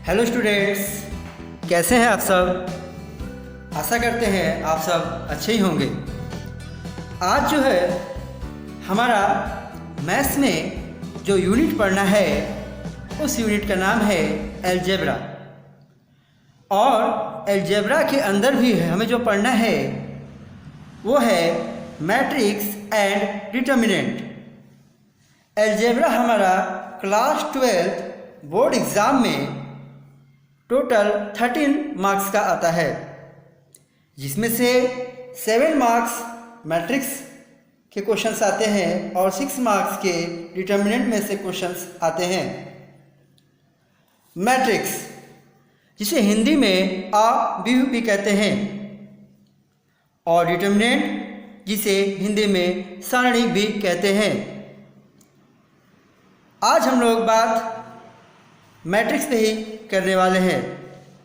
Hello students, कैसे हैं आप सब। आशा करते हैं आप सब अच्छे ही होंगे। आज जो है हमारा मैथ्स में जो यूनिट पढ़ना है उस यूनिट का नाम है अलजेब्रा। और अलजेब्रा के अंदर भी हमें जो पढ़ना है वो है मैट्रिक्स एंड डिटर्मिनेंट। अलजेब्रा हमारा क्लास 12 बोर्ड एग्ज़ाम में टोटल 13 मार्क्स का आता है, जिसमें से 7 मार्क्स मैट्रिक्स के क्वेश्चंस आते हैं और 6 मार्क्स के डिटर्मिनेंट में से क्वेश्चंस आते हैं। मैट्रिक्स जिसे हिंदी में आ भी कहते हैं और डिटर्मिनेंट जिसे हिंदी में सारणी भी कहते हैं। आज हम लोग बात मैट्रिक्स पे ही करने वाले हैं,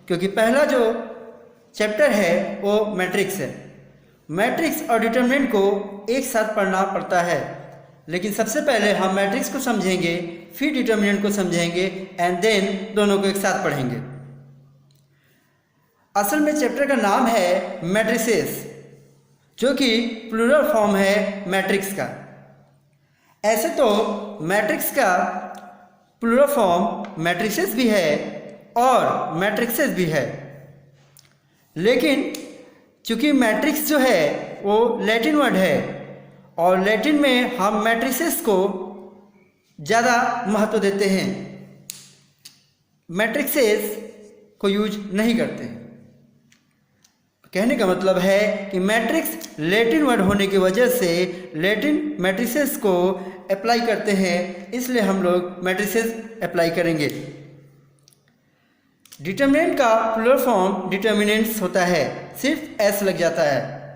क्योंकि पहला जो चैप्टर है वो मैट्रिक्स है। मैट्रिक्स और डिटर्मिनेंट को एक साथ पढ़ना पड़ता है, लेकिन सबसे पहले हम मैट्रिक्स को समझेंगे, फिर डिटर्मिनेंट को समझेंगे एंड देन दोनों को एक साथ पढ़ेंगे। असल में चैप्टर का नाम है मैट्रिसेस, जो कि प्लूरल फॉर्म है मैट्रिक्स का। ऐसे तो मैट्रिक्स का प्लूरल फॉर्म मैट्रिसेस भी है और मैट्रिक्सेस भी है, लेकिन चूंकि मैट्रिक्स जो है वो लैटिन वर्ड है और लैटिन में हम मैट्रिसेस को ज़्यादा महत्व देते हैं, मैट्रिक्सेस को यूज नहीं करते हैं। कहने का मतलब है कि मैट्रिक्स लैटिन वर्ड होने की वजह से लैटिन मैट्रिसेस को अप्लाई करते हैं, इसलिए हम लोग मैट्रिसेस अप्लाई करेंगे। डिटर्मिनेंट का प्लूरल फॉर्म डिटर्मिनेंट्स होता है, सिर्फ एस लग जाता है।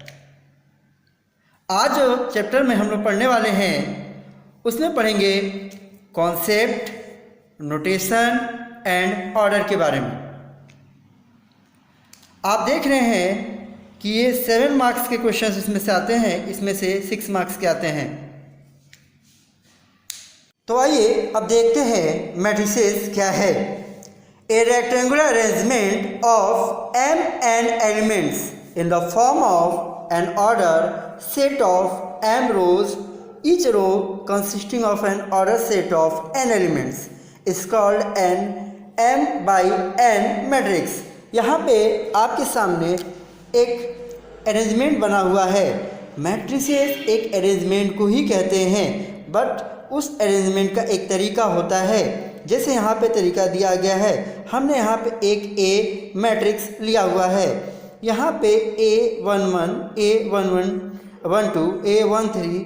आज जो चैप्टर में हम लोग पढ़ने वाले हैं उसमें पढ़ेंगे कॉन्सेप्ट, नोटेशन एंड ऑर्डर के बारे में। आप देख रहे हैं कि ये 7 मार्क्स के क्वेश्चंस इसमें से आते हैं, इसमें से 6 मार्क्स के आते हैं। तो आइए अब देखते हैं मैट्रिसेस क्या है। A rectangular arrangement of m elements in the form of an order set of m rows, each row consisting of an order set of n elements is called an m by n matrix। यहाँ पे आपके सामने एक arrangement बना हुआ है। Matrices एक arrangement को ही कहते हैं, बट उस अरेंजमेंट का एक तरीका होता है। जैसे यहाँ पे तरीका दिया गया है, हमने यहाँ पे एक ए मैट्रिक्स लिया हुआ है। यहाँ पे A11, A11, 12, A13,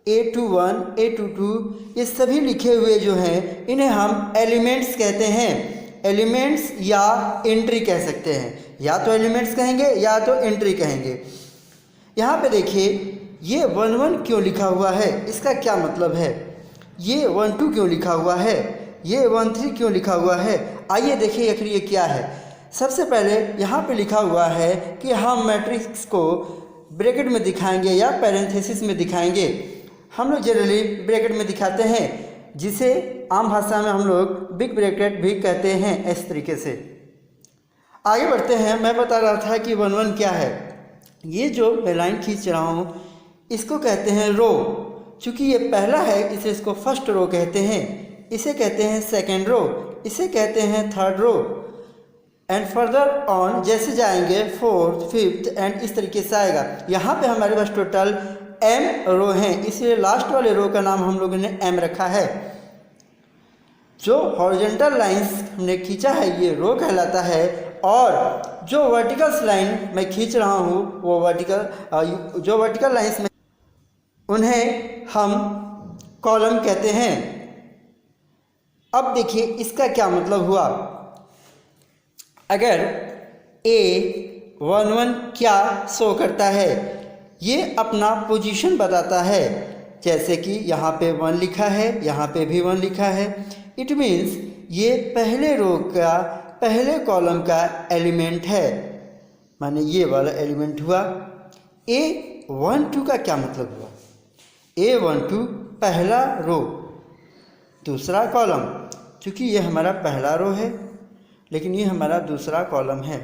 A21, A22 ये सभी लिखे हुए जो हैं इन्हें हम एलिमेंट्स कहते हैं। एलिमेंट्स या एंट्री कह सकते हैं, या तो एलिमेंट्स कहेंगे या तो एंट्री कहेंगे। यहाँ पे देखिए ये 11 क्यों लिखा हुआ है, इसका क्या मतलब है। ये 12 क्यों लिखा हुआ है, ये 13 क्यों लिखा हुआ है। आइए देखिए आखिर ये क्या है। सबसे पहले यहाँ पे लिखा हुआ है कि हम मैट्रिक्स को ब्रैकेट में दिखाएंगे या पैरेंथेसिस में दिखाएंगे। हम लोग जनरली ब्रैकेट में दिखाते हैं, जिसे आम भाषा में हम लोग बिग ब्रैकेट भी कहते हैं। इस तरीके से आगे बढ़ते हैं। मैं बता रहा था कि 11 क्या है। ये जो मैं लाइन खींच रहा हूँ इसको कहते हैं रो। चूँकि ये पहला है इसे इसको फर्स्ट रो कहते हैं, इसे कहते हैं सेकेंड रो, इसे कहते हैं third row and further on जैसे जाएंगे फोर्थ, फिफ्थ एंड इस तरीके से आएगा। यहाँ पे हमारे पास टोटल m रो हैं, इसलिए लास्ट वाले रो का नाम हम लोगों ने m रखा है। जो हॉरिजॉन्टल लाइंस हमने खींचा है ये रो कहलाता है, और जो वर्टिकल लाइन मैं खींच रहा हूँ वो जो वर्टिकल लाइंस में उन्हें हम कॉलम कहते हैं। अब देखिए इसका क्या मतलब हुआ। अगर A11 क्या शो करता है, ये अपना पोजीशन बताता है। जैसे कि यहाँ पे 1 लिखा है, यहाँ पे भी 1 लिखा है। इट मीन्स ये पहले रो का पहले कॉलम का एलिमेंट है, माने ये वाला एलिमेंट हुआ। A12 का क्या मतलब हुआ। A12 पहला रो दूसरा कॉलम, क्योंकि ये हमारा पहला रो है लेकिन ये हमारा दूसरा कॉलम है।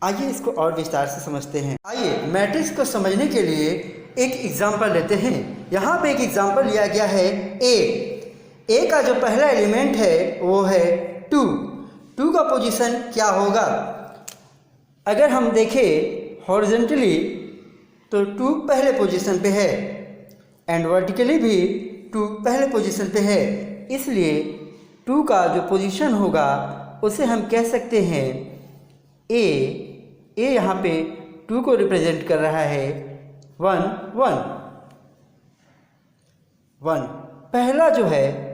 आइए इसको और विस्तार से समझते हैं। आइए मैट्रिक्स को समझने के लिए एक एग्जाम्पल लेते हैं। यहाँ पे एक एग्जाम्पल लिया गया है ए का जो पहला एलिमेंट है वो है 2। 2 का पोजीशन क्या होगा? अगर हम देखें हॉरिजॉन्टली तो 2 पहले पोजीशन पे है एंड वर्टिकली भी 2 पहले पोजीशन पे है, इसलिए 2 का जो पोजीशन होगा उसे हम कह सकते हैं ए यहाँ पे 2 को रिप्रेजेंट कर रहा है 1 1 1। पहला जो है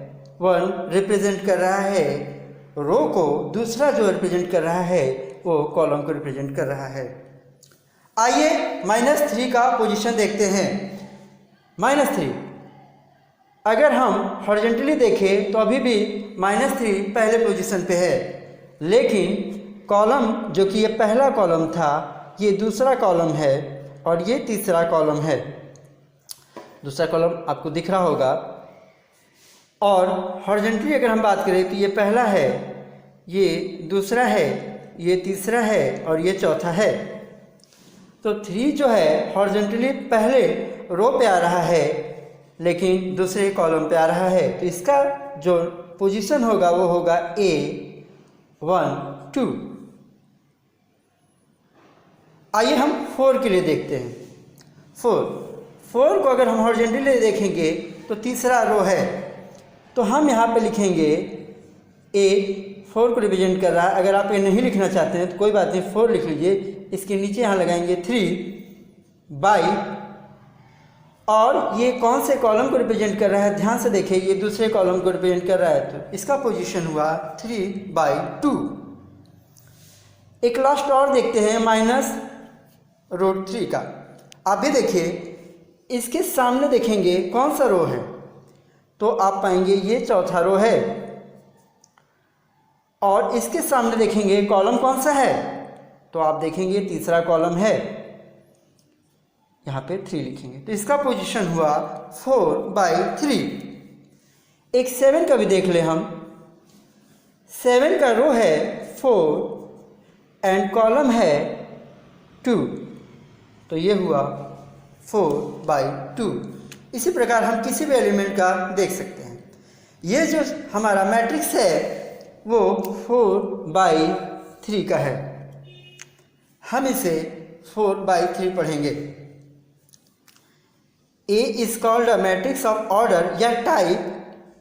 1 रिप्रेजेंट कर रहा है रो को, दूसरा जो रिप्रेजेंट कर रहा है वो कॉलम को रिप्रेजेंट कर रहा है। आइए -3 का पोजीशन देखते हैं। -3 अगर हम हॉरिजॉन्टली देखें तो अभी भी -3 पहले पोजीशन पे है, लेकिन कॉलम जो कि ये पहला कॉलम था ये दूसरा कॉलम है और ये तीसरा कॉलम है। दूसरा कॉलम आपको दिख रहा होगा। और हॉरिजॉन्टली अगर हम बात करें तो ये पहला है, ये दूसरा है, ये तीसरा है और ये चौथा है। तो 3 जो है हॉरिजॉन्टली पहले रो पे आ रहा है लेकिन दूसरे कॉलम पे आ रहा है, तो इसका जो पोजीशन होगा वो होगा A 1 2। आइए हम 4 के लिए देखते हैं। 4 को अगर हम हॉरिजॉन्टली देखेंगे तो तीसरा रो है, तो हम यहाँ पे लिखेंगे A 4 को रिप्रेजेंट कर रहा है। अगर आप ये नहीं लिखना चाहते हैं तो कोई बात नहीं, 4 लिख लीजिए। इसके नीचे यहाँ लगाएंगे 3 बाई, और ये कौन से कॉलम को रिप्रेजेंट कर रहा है? ध्यान से देखिए, ये दूसरे कॉलम को रिप्रेजेंट कर रहा है, तो इसका पोजीशन हुआ 3/2। एक लास्ट और देखते हैं -√3 का। आप भी देखिए, इसके सामने देखेंगे कौन सा रो है, तो आप पाएंगे ये चौथा रो है, और इसके सामने देखेंगे कॉलम कौन सा है, तो आप देखेंगे तीसरा कॉलम है, यहाँ पे 3 लिखेंगे, तो इसका पोजीशन हुआ 4/3। एक 7 का भी देख ले हम। 7 का रो है 4 एंड कॉलम है 2, तो ये हुआ 4/2। इसी प्रकार हम किसी भी एलिमेंट का देख सकते हैं। ये जो हमारा मैट्रिक्स है वो 4/3 का है। हम इसे 4/3 पढ़ेंगे। A is called a matrix of order या type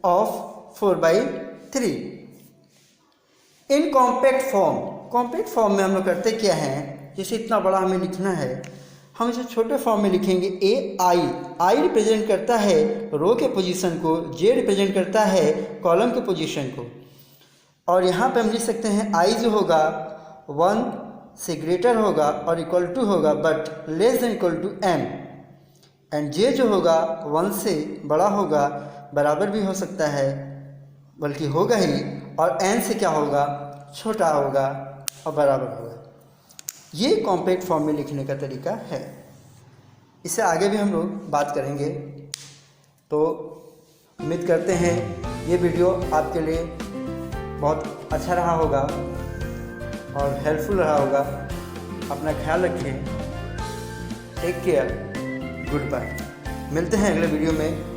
of 4/3 in compact form। Compact form में हम लोग करते क्या हैं, जैसे इतना बड़ा हमें लिखना है, हम इसे छोटे फॉर्म में लिखेंगे। आई रिप्रेजेंट करता है रो के पोजीशन को, जे रिप्रेजेंट करता है कॉलम के पोजीशन को, और यहाँ पे हम लिख सकते हैं आई जो होगा 1 से ग्रेटर होगा और इक्वल टू होगा but less than equal to m, and J जो होगा 1 से बड़ा होगा, बराबर भी हो सकता है, बल्कि होगा ही, और n से क्या होगा, छोटा होगा और बराबर होगा। ये कॉम्पैक्ट फॉर्म में लिखने का तरीका है। इससे आगे भी हम लोग बात करेंगे। तो उम्मीद करते हैं ये वीडियो आपके लिए बहुत अच्छा रहा होगा और हेल्पफुल रहा होगा। अपना ख्याल रखें। Take care, good bye. मिलते हैं अगले वीडियो में।